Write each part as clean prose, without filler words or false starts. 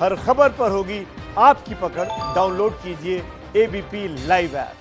हर खबर पर होगी आपकी पकड़। डाउनलोड कीजिए एबीपी लाइव ऐप।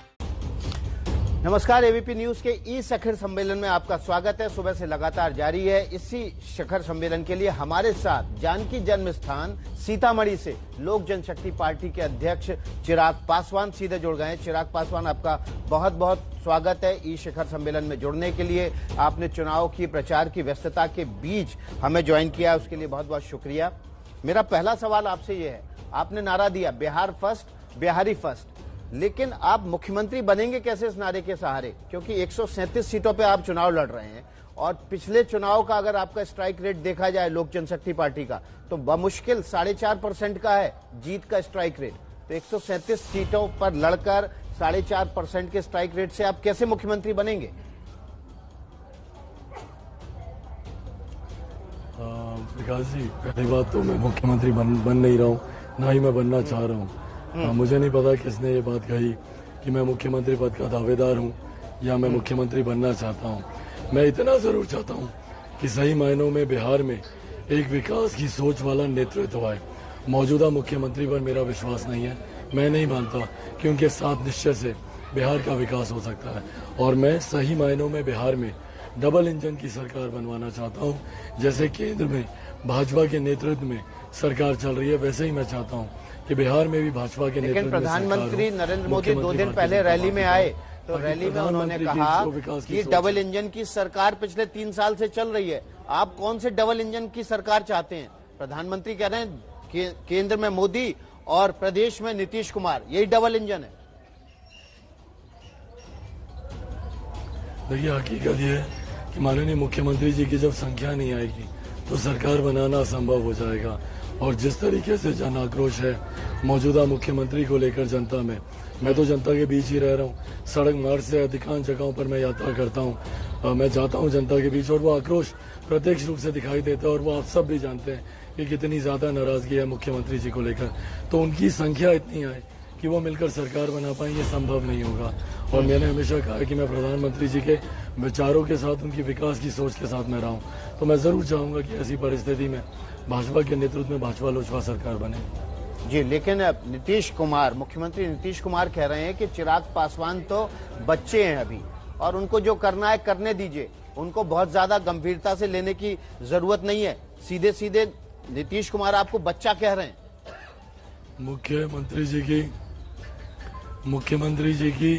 नमस्कार, एबीपी न्यूज के ई शिखर सम्मेलन में आपका स्वागत है। सुबह से लगातार जारी है। इसी शिखर सम्मेलन के लिए हमारे साथ जानकी जन्म स्थान सीतामढ़ी से लोक जनशक्ति पार्टी के अध्यक्ष चिराग पासवान सीधे जुड़ गए हैं। चिराग पासवान, आपका बहुत बहुत स्वागत है ई शिखर सम्मेलन में जुड़ने के लिए। आपने चुनाव की प्रचार की व्यस्तता के बीच हमें ज्वाइन किया, उसके लिए बहुत बहुत शुक्रिया। मेरा पहला सवाल आपसे ये है, आपने नारा दिया बिहार फर्स्ट, बिहारी फर्स्ट, लेकिन आप मुख्यमंत्री बनेंगे कैसे इस नारे के सहारे? क्योंकि 137 सीटों पे आप चुनाव लड़ रहे हैं और पिछले चुनाव का अगर आपका स्ट्राइक रेट देखा जाए लोक जनशक्ति पार्टी का, तो बमुश्किल 4.5% का है जीत का स्ट्राइक रेट। तो 137 सीटों पर लड़कर 4.5% के स्ट्राइक रेट से आप कैसे मुख्यमंत्री बनेंगे? विकास जी, पहली बात तो मैं मुख्यमंत्री बन नहीं रहा हूँ, ना ही मैं बनना चाह रहा हूँ। मुझे नहीं पता किसने ये बात कही कि मैं मुख्यमंत्री पद का दावेदार हूँ या मैं मुख्यमंत्री बनना चाहता हूँ। मैं इतना जरूर चाहता हूँ कि सही मायनों में बिहार में एक विकास की सोच वाला नेतृत्व आए। मौजूदा मुख्यमंत्री पर मेरा विश्वास नहीं है। मैं नहीं मानता कि उनके साथ निश्चय से बिहार का विकास हो सकता है और मैं सही मायनों में बिहार में डबल इंजन की सरकार बनवाना चाहता हूं। जैसे केंद्र में भाजपा के नेतृत्व में सरकार चल रही है, वैसे ही मैं चाहता हूं कि बिहार में भी भाजपा के नेतृत्व में। लेकिन प्रधानमंत्री नरेंद्र मोदी 2 दिन पहले रैली में आए, तो रैली में उन्होंने कहा कि डबल इंजन की सरकार पिछले 3 साल से चल रही है। आप कौन से डबल इंजन की सरकार चाहते हैं? प्रधानमंत्री कह रहे हैं केंद्र में मोदी और प्रदेश में नीतीश कुमार, यही डबल इंजन है। देखिए, हकीकत ये है कि माननीय मुख्यमंत्री जी की जब संख्या नहीं आएगी तो सरकार बनाना असंभव हो जाएगा। और जिस तरीके से जन आक्रोश है मौजूदा मुख्यमंत्री को लेकर जनता में, मैं तो जनता के बीच ही रह रहा हूँ। सड़क मार्ग से अधिकांश जगहों पर मैं यात्रा करता हूँ, मैं जाता हूँ जनता के बीच और वो आक्रोश प्रत्यक्ष रूप से दिखाई देता है। और वो आप सब भी जानते हैं कि कितनी ज्यादा नाराजगी है मुख्यमंत्री जी को लेकर। तो उनकी संख्या इतनी आए कि वो मिलकर सरकार बना पाए, ये संभव नहीं होगा। और मैंने हमेशा कहा कि मैं प्रधानमंत्री जी के विचारों के साथ, उनकी विकास की सोच के साथ मैं रहा हूँ। तो मैं जरूर चाहूंगा कि ऐसी परिस्थिति में भाजपा के नेतृत्व में भाजपा लोजपा सरकार बने। जी, लेकिन नीतीश कुमार, मुख्यमंत्री नीतीश कुमार कह रहे हैं कि चिराग पासवान तो बच्चे हैं अभी और उनको जो करना है करने दीजिए, उनको बहुत ज्यादा गंभीरता से लेने की जरूरत नहीं है। सीधे सीधे नीतीश कुमार आपको बच्चा कह रहे हैं। मुख्यमंत्री जी की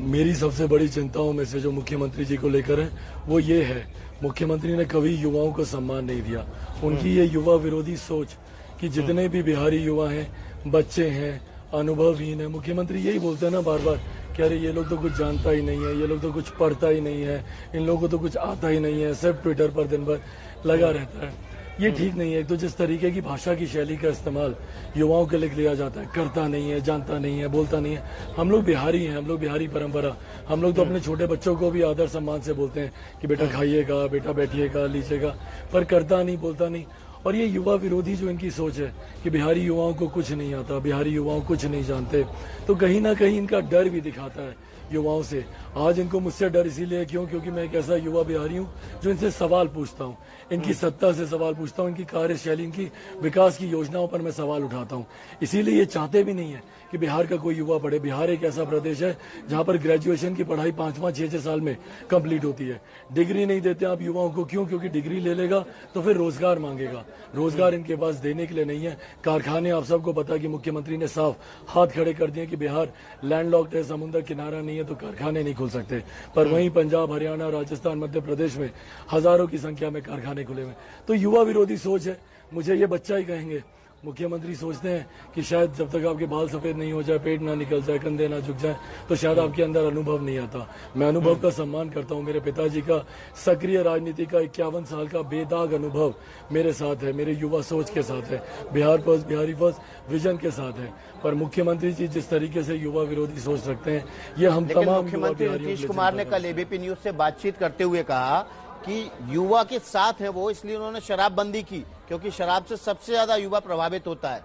मेरी सबसे बड़ी चिंताओं में से जो मुख्यमंत्री जी को लेकर है वो ये है, मुख्यमंत्री ने कभी युवाओं को सम्मान नहीं दिया। उनकी ये युवा विरोधी सोच कि जितने भी बिहारी युवा हैं बच्चे हैं, अनुभवहीन है। मुख्यमंत्री यही बोलते हैं ना बार बार कि अरे ये लोग तो कुछ जानता ही नहीं है, ये लोग तो कुछ पढ़ता ही नहीं है, इन लोगों को तो कुछ आता ही नहीं है, सिर्फ ट्विटर पर दिन भर लगा रहता है। ये ठीक नहीं है। तो जिस तरीके की भाषा की शैली का इस्तेमाल युवाओं के लिए किया जाता है, करता नहीं है, जानता नहीं है, बोलता नहीं है। हम लोग बिहारी हैं, हम लोग बिहारी परंपरा, हम लोग तो अपने छोटे बच्चों को भी आदर सम्मान से बोलते हैं कि बेटा खाइएगा, बेटा बैठिएगा, लीजिएगा, पर करता नहीं, बोलता नहीं। और ये युवा विरोधी जो इनकी सोच है कि बिहारी युवाओं को कुछ नहीं आता, बिहारी युवाओं कुछ नहीं जानते, तो कहीं ना कहीं इनका डर भी दिखाता है युवाओं से। आज इनको मुझसे डर इसीलिए क्योंकि मैं एक ऐसा युवा बिहारी हूं जो इनसे सवाल पूछता हूं, इनकी सत्ता से सवाल पूछता हूं, इनकी कार्यशैली, इनकी विकास की योजनाओं पर मैं सवाल उठाता हूं। इसीलिए ये चाहते भी नहीं है कि बिहार का कोई युवा पढ़े। बिहार एक ऐसा प्रदेश है जहां पर ग्रेजुएशन की पढ़ाई 5-5, 6-6 साल में कंप्लीट होती है। डिग्री नहीं देते आप युवाओं को, क्योंकि डिग्री ले लेगा तो फिर रोजगार मांगेगा। रोजगार इनके पास देने के लिए नहीं है। कारखाने, आप सबको पता कि मुख्यमंत्री ने साफ हाथ खड़े कर दिए कि बिहार लैंडलॉक्ड है, समुद्र किनारा नहीं है, तो कारखाने नहीं खुल सकते। पर वहीं पंजाब, हरियाणा, राजस्थान, मध्य प्रदेश में हजारों की संख्या में कारखाने खुले हुए। तो युवा विरोधी सोच है। मुझे ये बच्चा ही कहेंगे। मुख्यमंत्री सोचते हैं कि शायद जब तक आपके बाल सफेद नहीं हो जाए, पेट ना निकल जाए, कंधे ना झुक जाए, तो शायद आपके अंदर अनुभव नहीं आता। मैं अनुभव का सम्मान करता हूं। मेरे पिताजी का सक्रिय राजनीति का 51 साल का बेदाग अनुभव मेरे साथ है, मेरे युवा सोच के साथ है, Bihar first, Bihari first vision के साथ है। पर मुख्यमंत्री जी जिस तरीके से युवा विरोधी सोच रखते हैं, ये हम तमाम मुख्यमंत्री नीतीश कुमार ने कल एबीपी न्यूज से बातचीत करते हुए कहा कि युवा के साथ है वो, इसलिए उन्होंने शराबबंदी की, क्योंकि शराब से सबसे ज्यादा युवा प्रभावित होता है।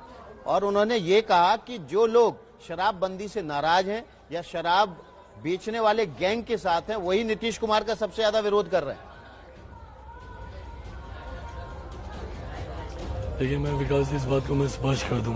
और उन्होंने ये कहा कि जो लोग शराबबंदी से नाराज हैं या शराब बेचने वाले गैंग के साथ हैं, वही नीतीश कुमार का सबसे ज्यादा विरोध कर रहे हैं। देखिए मैं विकास जी इस बात को मैं स्पष्ट कर दूं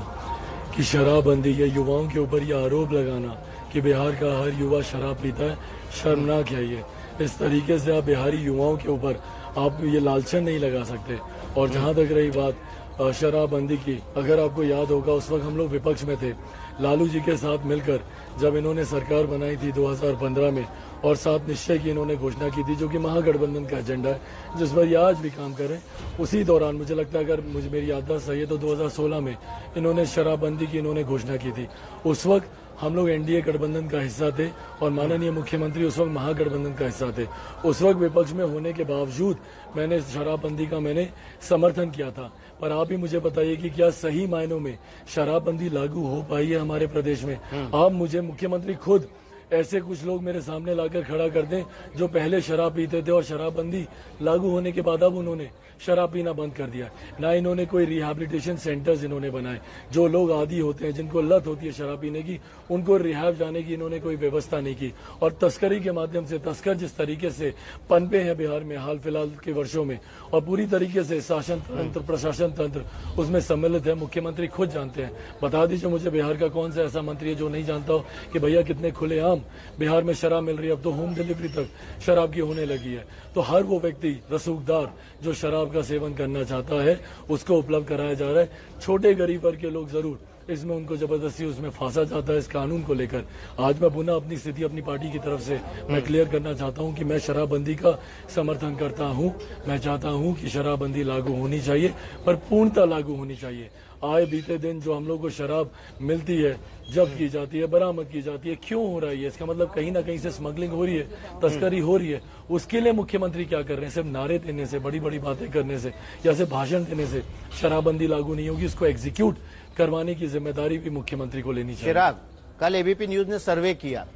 कि शराबबंदी या युवाओं के ऊपर यह आरोप लगाना कि बिहार का हर युवा शराब पीता है, शर्मनाक है ये। इस तरीके से आप बिहारी युवाओं के ऊपर आप ये लालचन नहीं लगा सकते। और जहां तक रही बात शराबबंदी की, अगर आपको याद होगा उस वक्त हम लोग विपक्ष में थे, लालू जी के साथ मिलकर जब इन्होंने सरकार बनाई थी 2015 में, और 7 निश्चय की इन्होंने घोषणा की थी जो कि महागठबंधन का एजेंडा है जिस पर ये आज भी काम कर रहे हैं। उसी दौरान मुझे लगता है, अगर मुझे मेरी याददाश्त सही है, तो 2016 में इन्होंने शराबबंदी की इन्होंने घोषणा की थी। उस वक्त हम लोग एनडीए गठबंधन का हिस्सा थे और माननीय मुख्यमंत्री उस वक्त महागठबंधन का हिस्सा थे। उस वक्त विपक्ष में होने के बावजूद मैंने शराबबंदी का मैंने समर्थन किया था। पर आप ही मुझे बताइए कि क्या सही मायनों में शराबबंदी लागू हो पाई है हमारे प्रदेश में? आप मुझे मुख्यमंत्री खुद ऐसे कुछ लोग मेरे सामने लाकर खड़ा कर दें जो पहले शराब पीते थे और शराबबंदी लागू होने के बाद अब उन्होंने शराब पीना बंद कर दिया। ना इन्होंने कोई रिहैबिलिटेशन सेंटर्स इन्होंने बनाए। जो लोग आदी होते हैं, जिनको लत होती है शराब पीने की, उनको रिहैब जाने की इन्होंने कोई व्यवस्था नहीं की। और तस्करी के माध्यम से तस्कर जिस तरीके से पनपे हैं बिहार में हाल फिलहाल के वर्षों में, और पूरी तरीके से शासन तंत्र प्रशासन तंत्र उसमें सम्मिलित है, मुख्यमंत्री खुद जानते हैं। बता दीजिए मुझे बिहार का कौन सा ऐसा मंत्री है जो नहीं जानता हो कि भैया कितने खुलेआम बिहार में शराब मिल रही है। अब तो होम डिलीवरी तक शराब की होने लगी है। तो हर वो व्यक्ति रसूखदार जो शराब का सेवन करना चाहता है उसको उपलब्ध कराया जा रहा है। छोटे गरीब वर्ग के लोग जरूर इसमें उनको जबरदस्ती उसमें फांसा जाता है इस कानून को लेकर। आज मैं पुनः अपनी स्थिति अपनी पार्टी की तरफ से मैं क्लियर करना चाहता हूं कि मैं शराबबंदी का समर्थन करता हूं। मैं चाहता हूं कि शराबबंदी लागू होनी चाहिए, पर पूर्णतः लागू होनी चाहिए। आए बीते दिन जो हम लोग को शराब मिलती है, जब्त की जाती है, बरामद की जाती है, क्यों हो रही है? इसका मतलब कहीं ना कहीं से स्मगलिंग हो रही है, तस्करी हो रही है। उसके लिए मुख्यमंत्री क्या कर रहे हैं? सिर्फ नारे देने से, बड़ी बड़ी बातें करने से या सिर्फ भाषण देने से शराबबंदी लागू नहीं होगी। इसको एग्जीक्यूट करवाने की जिम्मेदारी भी मुख्यमंत्री को लेनी चाहिए। चिराग, कल एबीपी न्यूज ने सर्वे किया,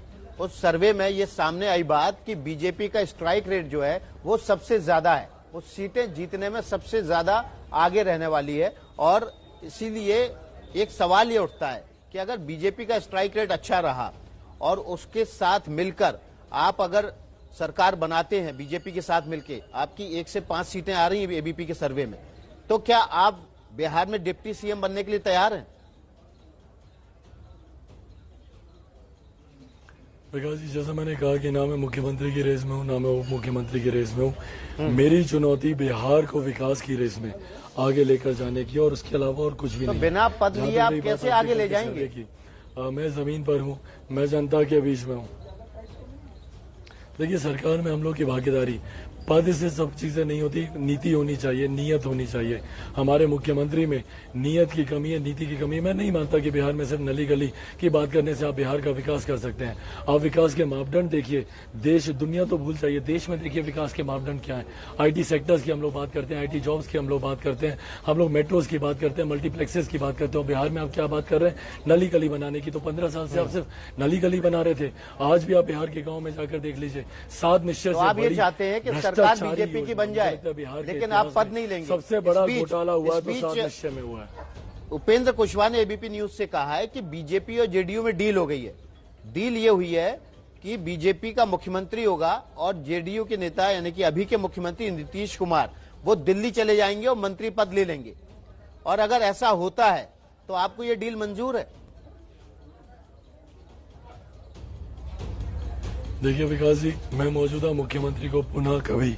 उस सर्वे में ये सामने आई बात कि बीजेपी का स्ट्राइक रेट जो है वो सबसे ज्यादा है, वो सीटें जीतने में सबसे ज्यादा आगे रहने वाली है। और इसीलिए एक सवाल ये उठता है कि अगर बीजेपी का स्ट्राइक रेट अच्छा रहा और उसके साथ मिलकर आप अगर सरकार बनाते हैं, बीजेपी के साथ मिलकर आपकी 1 से 5 सीटें आ रही हैं एबीपी के सर्वे में, तो क्या आप बिहार में डिप्टी सीएम बनने के लिए तैयार हैं? विकास जी, जैसा मैंने कहा कि ना मैं मुख्यमंत्री की रेस में हूँ, ना मैं उप मुख्यमंत्री की रेस में हूँ। मेरी चुनौती बिहार को विकास की रेस में आगे लेकर जाने की, और उसके अलावा और कुछ भी तो नहीं। बिना पद लिए आप कैसे आगे ले जाएंगे? मैं जमीन पर हूँ, मैं जनता के बीच में हूँ। देखिए, सरकार में हम लोग की भागीदारी, पद से सब चीजें नहीं होती, नीति होनी चाहिए, नीयत होनी चाहिए। हमारे मुख्यमंत्री में नीयत की कमी है, नीति की कमी है। मैं नहीं मानता कि बिहार में सिर्फ नली गली की बात करने से आप बिहार का विकास कर सकते हैं। आप विकास के मापदंड देखिए, देश दुनिया तो भूल जाइए, देश में देखिए विकास के मापदंड क्या है। आईटी सेक्टर्स की हम लोग बात करते हैं, आईटी जॉब्स की हम लोग बात करते हैं, हम लोग मेट्रोज की बात करते हैं, मल्टीप्लेक्सेस की बात करते हैं। बिहार में आप क्या बात कर रहे हैं? नली गली बनाने की। तो 15 साल से आप सिर्फ नली गली बना रहे थे। आज भी आप बिहार के गाँव में जाकर देख लीजिए, 7 निश्चय से आप ये चाहते हैं कि सरकार बीजेपी की बन जाए, लेकिन आप पद नहीं लेंगे। सबसे बड़ा घोटाला हुआ तो 7 निश्चय में हुआ है। उपेंद्र कुशवाहा ने एबीपी न्यूज से कहा है कि बीजेपी और जेडीयू में डील हो गई है। डील ये हुई है कि बीजेपी का मुख्यमंत्री होगा और जेडीयू के नेता यानी कि अभी के मुख्यमंत्री नीतीश कुमार वो दिल्ली चले जाएंगे और मंत्री पद ले लेंगे। और अगर ऐसा होता है तो आपको ये डील मंजूर है? देखिए विकास जी, मैं मौजूदा मुख्यमंत्री को पुनः कभी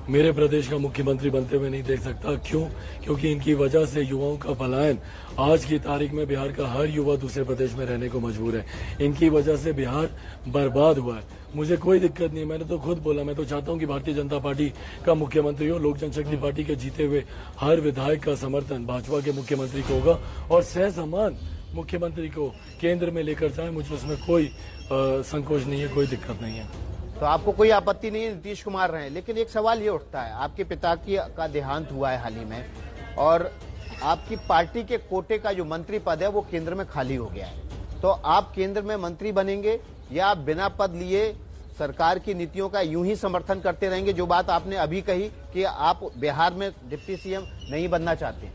मेरे प्रदेश का मुख्यमंत्री बनते हुए नहीं देख सकता। क्यों? क्योंकि इनकी वजह से युवाओं का पलायन आज की तारीख में बिहार का हर युवा दूसरे प्रदेश में रहने को मजबूर है। इनकी वजह से बिहार बर्बाद हुआ है। मुझे कोई दिक्कत नहीं, मैंने तो खुद बोला, मैं तो चाहता हूं कि भारतीय जनता पार्टी का मुख्यमंत्री हो। लोक जनशक्ति पार्टी के जीते हुए हर विधायक का समर्थन भाजपा के मुख्यमंत्री को होगा और सहसमान मुख्यमंत्री को केंद्र में लेकर जाए। मुझे उसमें कोई संकोच नहीं है, कोई दिक्कत नहीं है। तो आपको कोई आपत्ति नहीं है नीतीश कुमार रहे। लेकिन एक सवाल ये उठता है, आपके पिता का देहांत हुआ है हाल ही में और आपकी पार्टी के कोटे का जो मंत्री पद है वो केंद्र में खाली हो गया है। तो आप केंद्र में मंत्री बनेंगे या आप बिना पद लिए सरकार की नीतियों का यूं ही समर्थन करते रहेंगे? जो बात आपने अभी कही कि आप बिहार में डिप्टी सीएम नहीं बनना चाहते।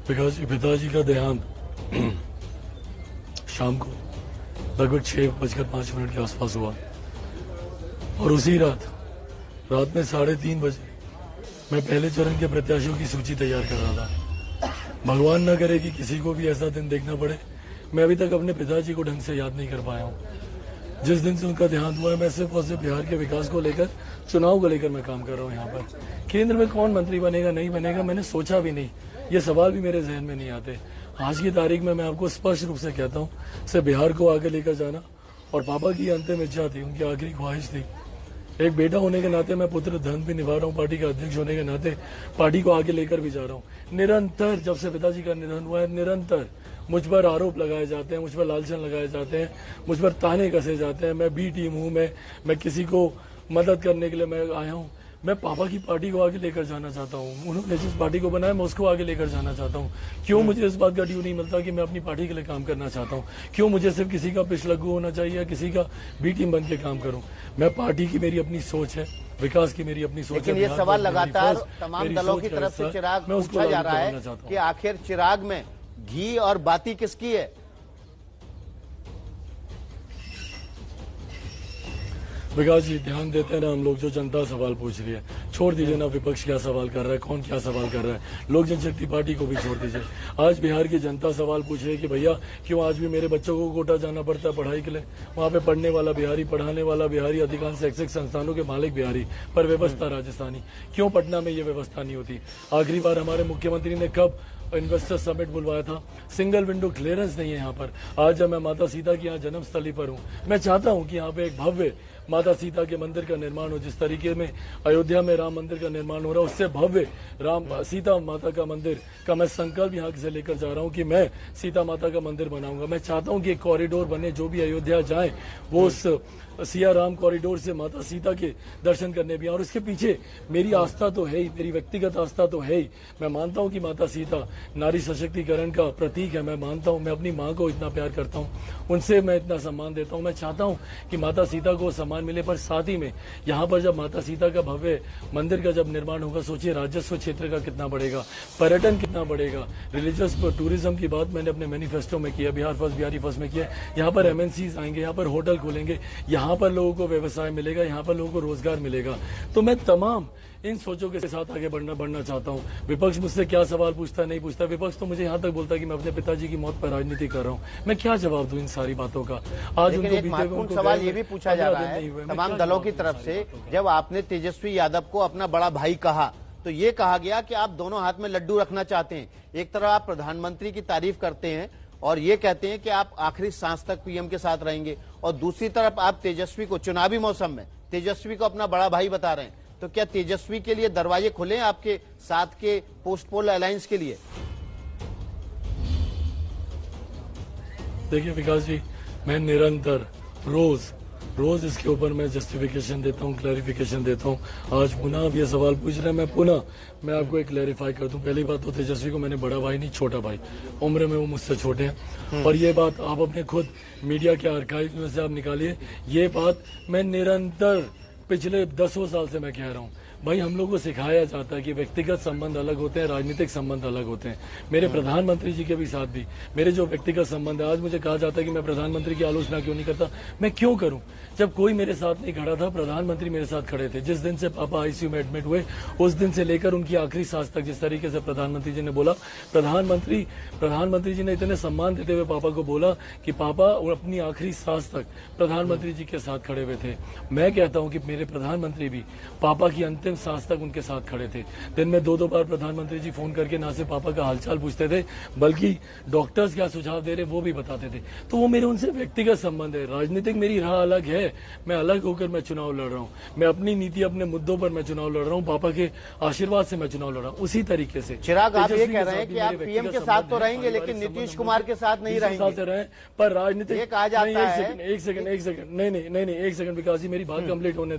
पिताजी का देहांत शाम को लगभग 6:05 के आसपास हुआ और उसी रात में 3:30 बजे मैं पहले चरण के प्रत्याशियों की सूची तैयार कर रहा था। भगवान न करे कि किसी को भी ऐसा दिन देखना पड़े। मैं अभी तक अपने पिताजी को ढंग से याद नहीं कर पाया हूँ। जिस दिन से उनका देहांत हुआ है, मैं सिर्फ और सिर्फ बिहार के विकास को लेकर, चुनाव को लेकर मैं काम कर रहा हूँ। यहाँ पर केंद्र में कौन मंत्री बनेगा नहीं बनेगा मैंने सोचा भी नहीं, ये सवाल भी मेरे जहन में नहीं आते। आज की तारीख में मैं आपको स्पष्ट रूप से कहता हूँ, सिर्फ बिहार को आगे लेकर जाना और पापा की अंतिम इच्छा थी, उनकी आखिरी ख्वाहिश थी। एक बेटा होने के नाते मैं पुत्र धर्म भी निभा रहा हूँ, पार्टी का अध्यक्ष होने के नाते पार्टी को आगे लेकर भी जा रहा हूँ। निरंतर जब से पिताजी का निधन हुआ है, निरंतर मुझ पर आरोप लगाए जाते हैं, मुझ पर लालचन लगाए जाते हैं, मुझ पर ताने कसे जाते हैं। मैं बी टीम हूँ, मैं किसी को मदद करने के लिए मैं आया हूँ। मैं पापा की पार्टी को आगे लेकर जाना चाहता हूँ। उन्होंने जिस पार्टी को बनाया मैं उसको आगे लेकर जाना चाहता हूँ। क्यों मुझे इस बात का ड्यू नहीं मिलता कि मैं अपनी पार्टी के लिए काम करना चाहता हूँ? क्यों मुझे सिर्फ किसी का पिछलग्गू होना चाहिए या किसी का बी टीम बन के काम करूँ? मैं पार्टी की मेरी अपनी सोच है, विकास की मेरी अपनी सोच है। लेकिन ये सवाल लगातार तमाम दलों की तरफ से चिराग पूछा जा रहा है कि आखिर चिराग में घी और बाती किसकी है? विकास जी, ध्यान देते हैं ना हम लोग, जो जनता सवाल पूछ रही है। छोड़ दीजिए ना विपक्ष क्या सवाल कर रहा है, कौन क्या सवाल कर रहा है। लोक जनशक्ति पार्टी को भी छोड़ दीजिए। आज बिहार की जनता सवाल पूछ रही है कि भैया क्यों आज भी मेरे बच्चों को कोटा जाना पड़ता है पढ़ाई के लिए? वहाँ पे पढ़ने वाला बिहारी, पढ़ाने वाला बिहारी, अधिकांश शैक्षिक संस्थानों के मालिक बिहारी, पर व्यवस्था राजस्थानी। क्यों पटना में ये व्यवस्था नहीं होती? आखिरी बार हमारे मुख्यमंत्री ने कब इन्वेस्टर समिट बुलवाया था? सिंगल विंडो क्लियरेंस नहीं है यहाँ पर। आज जब मैं माता सीता की यहाँ जन्मस्थली पर हूँ, मैं चाहता हूँ कि यहाँ पे एक भव्य माता सीता के मंदिर का निर्माण हो। जिस तरीके में अयोध्या में राम मंदिर का निर्माण हो रहा है, उससे भव्य राम सीता माता का मंदिर का मैं संकल्प यहाँ से लेकर जा रहा हूँ कि मैं सीता माता का मंदिर बनाऊंगा। मैं चाहता हूँ कि एक कॉरिडोर बने, जो भी अयोध्या जाए वो उस सिया राम कॉरिडोर से माता सीता के दर्शन करने भी आए। और उसके पीछे मेरी आस्था तो है ही, मेरी व्यक्तिगत आस्था तो है ही। मैं मानता हूँ कि माता सीता नारी सशक्तिकरण का प्रतीक है। मैं मानता हूँ, मैं अपनी माँ को इतना प्यार करता हूँ, उनसे मैं इतना सम्मान देता हूँ। मैं चाहता हूँ कि माता सीता को सम्मान मिले, पर साथ ही में यहाँ पर जब माता सीता का भव्य मंदिर का जब निर्माण होगा, सोचिए राजस्व क्षेत्र का कितना बढ़ेगा, पर्यटन कितना बढ़ेगा। रिलीजियस टूरिज्म की बात मैंने अपने मैनिफेस्टो में किया, बिहार फर्स्ट बिहारी फर्स्ट में किया। यहाँ पर एमएनसीज आएंगे, यहाँ पर होटल खोलेंगे, यहाँ पर लोगों को व्यवसाय मिलेगा, यहाँ पर लोगों को रोजगार मिलेगा। तो मैं तमाम इन सोचों के साथ आगे बढ़ना चाहता हूँ। विपक्ष मुझसे क्या सवाल पूछता नहीं पूछता, विपक्ष तो मुझे यहाँ तक बोलता है कि मैं अपने पिताजी की मौत पर राजनीति कर रहा हूँ। मैं क्या जवाब दूं इन सारी बातों का? आज लेकिन एक महत्वपूर्ण सवाल ये भी पूछा जा रहा है तमाम दलों की तरफ से, जब आपने तेजस्वी यादव को अपना बड़ा भाई कहा तो ये कहा गया कि आप दोनों हाथ में लड्डू रखना चाहते हैं। एक तरफ आप प्रधानमंत्री की तारीफ करते हैं और ये कहते हैं कि आप आखिरी सांस तक पीएम के साथ रहेंगे, और दूसरी तरफ आप तेजस्वी को चुनावी मौसम में तेजस्वी को अपना बड़ा भाई बता रहे हैं। तो क्या तेजस्वी के लिए दरवाजे खुले हैं आपके साथ के पोस्ट पोल अलायंस के लिए? देखिए विकास जी, मैं निरंतर रोज इसके ऊपर मैं जस्टिफिकेशन देता हूँ, क्लैरिफिकेशन देता हूँ। आज पुनः आप ये सवाल पूछ रहे हैं, मैं आपको एक क्लैरिफाई कर दूं। पहली बात तो तेजस्वी को मैंने बड़ा भाई नहीं, छोटा भाई, उम्र में वो मुझसे छोटे हैं। और ये बात आप अपने खुद मीडिया के आर्काइव में से आप निकालिए। ये बात मैं निरंतर पिछले 10 साल से मैं कह रहा हूँ। भाई हम लोग को सिखाया जाता है कि व्यक्तिगत संबंध अलग होते हैं, राजनीतिक संबंध अलग होते हैं। मेरे प्रधानमंत्री जी के भी साथ भी मेरे जो व्यक्तिगत संबंध है, आज मुझे कहा जाता है कि मैं प्रधानमंत्री की आलोचना क्यों नहीं करता। मैं क्यों करूं? जब कोई मेरे साथ नहीं खड़ा था, प्रधानमंत्री मेरे साथ खड़े थे। जिस दिन से पापा आईसीयू में एडमिट हुए, उस दिन से लेकर उनकी आखिरी सांस तक जिस तरीके से प्रधानमंत्री जी ने बोला, प्रधानमंत्री जी ने इतने सम्मान देते हुए पापा को बोला कि पापा अपनी आखिरी सांस तक प्रधानमंत्री जी के साथ खड़े हुए थे। मैं कहता हूं कि मेरे प्रधानमंत्री भी पापा की अंतिम सांस तक उनके साथ खड़े थे। दिन में 2-2 बार प्रधानमंत्री जी फोन करके ना सिर्फ पापा का हालचाल पूछते थे, बल्कि डॉक्टर्स क्या सुझाव दे रहे वो भी बताते थे। तो वो मेरे उनसे व्यक्तिगत संबंध है। राजनीतिक मेरी राह अलग है, मैं अलग होकर मैं चुनाव लड़ रहा हूँ। मैं अपनी नीति, अपने मुद्दों पर मैं चुनाव लड़ रहा हूँ, पापा के आशीर्वाद से मैं चुनाव लड़ रहा हूँ। उसी तरीके से चिराग, आप ये कह रहे हैं कि आप पीएम के साथ तो रहेंगे लेकिन नीतीश कुमार के साथ नहीं रहेंगे, पर राजनीतिक कहा जाता है। एक सेकंड नहीं, एक सेकंड विकास जी, मेरी बात कंप्लीट होने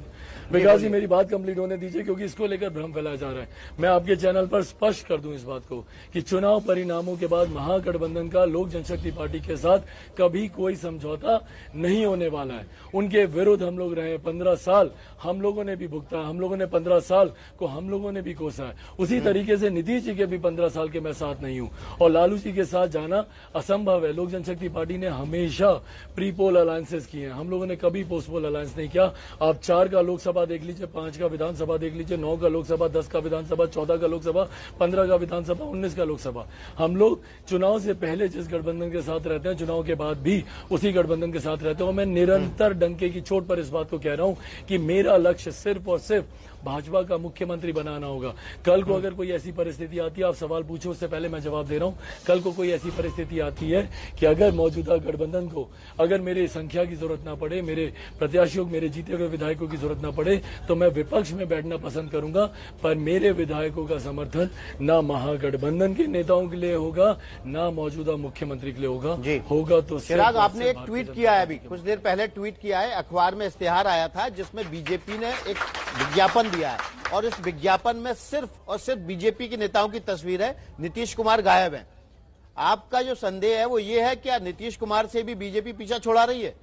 विकास जी मेरी बात कंप्लीट होने दीजिए, क्योंकि इसको लेकर भ्रम फैलाया जा रहा है। मैं आपके चैनल पर स्पष्ट कर दूं इस बात को कि चुनाव परिणामों के बाद महागठबंधन का लोक जनशक्ति पार्टी के साथ कभी कोई समझौता नहीं होने वाला है। उनके विरुद्ध हम लोग रहे 15 साल, हम लोगों ने भी भुगता, हम लोगों ने 15 साल को हम लोगों ने भी कोसा है। उसी तरीके से नीतीश जी के भी 15 साल के मैं साथ नहीं हूं, और लालू जी के साथ जाना असंभव है। लोक जनशक्ति पार्टी ने हमेशा प्री पोल अलायंसेस किए हैं, हम लोगों ने कभी पोस्ट पोल अलायंस नहीं किया। आप 4 का लोकसभा देख लीजिए, 5 का विधानसभा देख देख लीजिए, 9 का लोकसभा, 10 का विधानसभा, 14 का लोकसभा, 15 का विधानसभा, 19 का लोकसभा। हम लोग चुनाव से पहले जिस गठबंधन के साथ रहते हैं, चुनाव के बाद भी उसी गठबंधन के साथ रहते हैं। और मैं निरंतर डंके की चोट पर इस बात को कह रहा हूं कि मेरा लक्ष्य सिर्फ और सिर्फ भाजपा का मुख्यमंत्री बनाना होगा। कल को अगर कोई ऐसी परिस्थिति आती है, आप सवाल पूछो उससे पहले मैं जवाब दे रहा हूं, कल को कोई ऐसी परिस्थिति आती है कि अगर मौजूदा गठबंधन को अगर मेरे संख्या की जरूरत ना पड़े, मेरे प्रत्याशियों, मेरे जीते हुए विधायकों की जरूरत ना पड़े, तो मैं विपक्ष में बैठना पसंद करूंगा। पर मेरे विधायकों का समर्थन ना महागठबंधन के नेताओं के लिए होगा, ना मौजूदा मुख्यमंत्री के लिए होगा तो चिराग, आपने एक ट्वीट किया है, अभी कुछ देर पहले ट्वीट किया है, अखबार में इश्तेहार आया था जिसमें बीजेपी ने एक विज्ञापन दिया है और इस विज्ञापन में सिर्फ और सिर्फ बीजेपी के नेताओं की तस्वीर है, नीतीश कुमार गायब हैं। आपका जो संदेह है वो ये है, क्या नीतीश कुमार से भी बीजेपी पीछा छोड़ा रही है?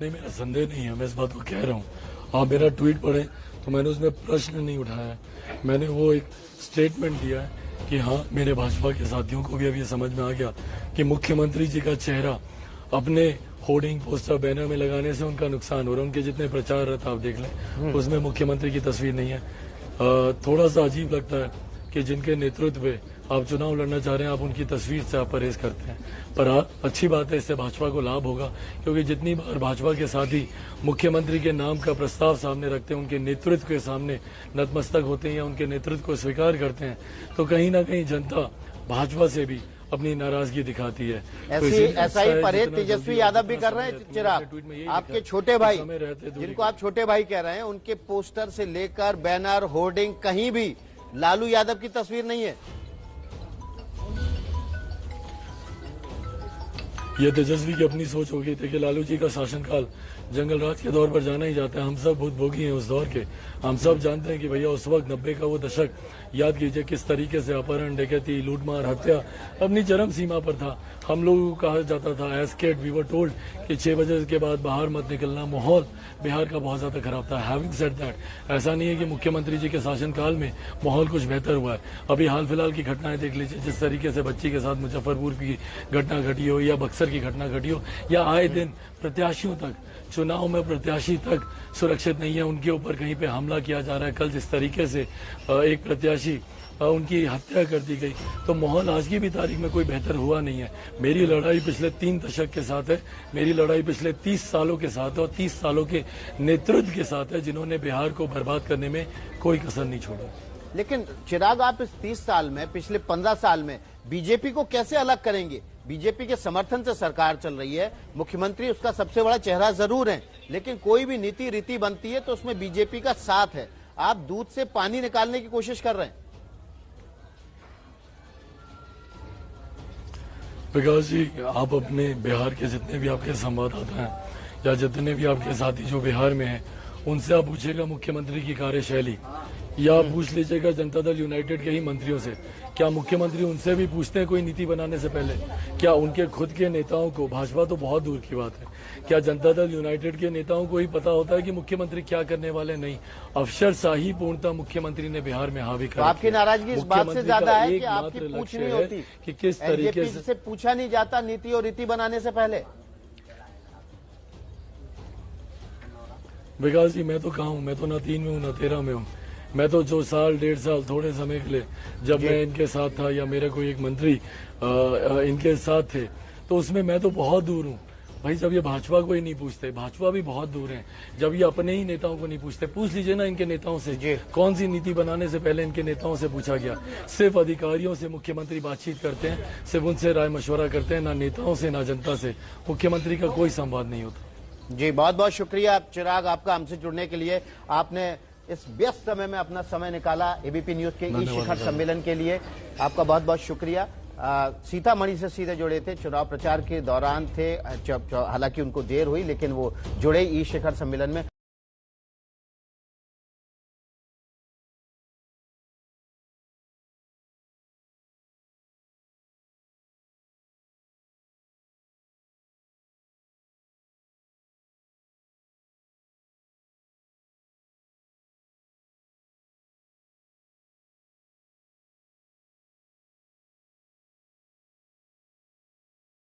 नहीं, मेरा संदेह नहीं है, मैं इस बात को कह रहा हूं। आप मेरा ट्वीट पढ़ें तो मैंने उसमें प्रश्न नहीं उठाया, मैंने वो एक स्टेटमेंट दिया है कि हाँ, मेरे भाजपा के साथियों को भी अब ये समझ में आ गया कि मुख्यमंत्री जी का चेहरा अपने होर्डिंग, पोस्टर, बैनर में लगाने से उनका नुकसान हो रहा है। उनके जितने प्रचार रथ आप देख लें, उसमें मुख्यमंत्री की तस्वीर नहीं है। थोड़ा सा अजीब लगता है कि जिनके नेतृत्व में आप चुनाव लड़ना चाह रहे हैं, आप उनकी तस्वीर से आप परहेज करते हैं। पर अच्छी बात है, इससे भाजपा को लाभ होगा, क्योंकि जितनी बार भाजपा के साथी मुख्यमंत्री के नाम का प्रस्ताव सामने रखते हैं, उनके नेतृत्व के सामने नतमस्तक होते हैं या उनके नेतृत्व को स्वीकार करते हैं, तो कहीं ना कहीं जनता भाजपा से भी अपनी नाराजगी दिखाती है। ऐसा ही परहेज तेजस्वी यादव भी कर रहे हैं। चिराग, आपके छोटे भाई, जिनको आप छोटे भाई कह रहे हैं, उनके पोस्टर से लेकर बैनर, होर्डिंग, कहीं भी लालू यादव की तस्वीर नहीं है। ये तेजस्वी की अपनी सोच होगी। देखिए, लालू जी का शासनकाल जंगल राज के दौर पर जाना ही जाता है। हम सब भुक्तभोगी हैं उस दौर के। हम सब जानते हैं कि भैया उस वक्त 90 का वो दशक याद कीजिए, किस तरीके से अपहरण, डकैती, लूटमार, हत्या अपनी चरम सीमा पर था। हम लोगों को कहा जाता था, as kid we were told कि 6 बजे के बाद बाहर मत निकलना। माहौल बिहार का बहुत ज्यादा खराब था। हैविंग सेड दैट, ऐसा नहीं है कि मुख्यमंत्री जी के शासनकाल में माहौल कुछ बेहतर हुआ है। अभी हाल फिलहाल की घटनाएं देख लीजिए, जिस तरीके से बच्ची के साथ मुजफ्फरपुर की घटना घटी हो या बक्सर की घटना घटी हो, या आए दिन प्रत्याशियों तक, चुनाव में प्रत्याशी तक सुरक्षित नहीं है, उनके ऊपर कहीं पे हमला किया जा रहा है। कल जिस तरीके से एक प्रत्याशी उनकी हत्या कर दी गई, तो माहौल आज की भी तारीख में कोई बेहतर हुआ नहीं है। मेरी लड़ाई पिछले 3 दशक के साथ है, मेरी लड़ाई पिछले 30 सालों के साथ है और 30 सालों के नेतृत्व के साथ है, जिन्होंने बिहार को बर्बाद करने में कोई कसर नहीं छोड़ी। लेकिन चिराग, आप इस 30 साल में, पिछले 15 साल में बीजेपी को कैसे अलग करेंगे? बीजेपी के समर्थन से सरकार चल रही है, मुख्यमंत्री उसका सबसे बड़ा चेहरा जरूर है, लेकिन कोई भी नीति रीति बनती है तो उसमें बीजेपी का साथ है। आप दूध से पानी निकालने की कोशिश कर रहे हैं। विकास जी, आप अपने बिहार के जितने भी आपके संवाददाता हैं या जितने भी आपके साथी जो बिहार में हैं, उनसे आप पूछेगा मुख्यमंत्री की कार्यशैली, या आप पूछ लीजिएगा जनता दल यूनाइटेड के ही मंत्रियों से, क्या मुख्यमंत्री उनसे भी पूछते हैं कोई नीति बनाने से पहले? क्या उनके खुद के नेताओं को, भाजपा तो बहुत दूर की बात है, क्या जनता दल यूनाइटेड के नेताओं को ही पता होता है कि मुख्यमंत्री क्या करने वाले? नहीं, अफसरशाही पूर्णता मुख्यमंत्री ने बिहार में हावी कर। आपकी नाराजगी इस बात से ज्यादा है कि आपकी पूछ नहीं होती कि किस तरीके से पूछा नहीं जाता नीति और रीति बनाने से पहले। विकास जी, मैं तो कहा हूं, मैं तो ना 3 में हूं ना 13 में हूं। मैं तो जो साल 1.5 साल थोड़े समय के लिए जब मैं इनके साथ था या मेरे कोई एक मंत्री इनके साथ थे, तो उसमें मैं तो बहुत दूर हूं। भाई, जब ये भाजपा को ही नहीं पूछते, भाजपा भी बहुत दूर है, जब ये अपने ही नेताओं को नहीं पूछते, पूछ लीजिए ना इनके नेताओं से, कौन सी नीति बनाने से पहले इनके नेताओं से पूछा गया? सिर्फ अधिकारियों से मुख्यमंत्री बातचीत करते हैं, सिर्फ उनसे राय मशवरा करते हैं, ना नेताओं से ना जनता से मुख्यमंत्री का कोई संवाद नहीं होता। जी, बहुत बहुत शुक्रिया चिराग आपका हमसे जुड़ने के लिए। आपने इस व्यस्त समय में अपना समय निकाला एबीपी न्यूज के इस शिखर सम्मेलन के लिए, आपका बहुत बहुत शुक्रिया। सीतामढ़ी से सीधे जुड़े थे, चुनाव प्रचार के दौरान थे, हालांकि उनको देर हुई लेकिन वो जुड़े इस शिखर सम्मेलन में।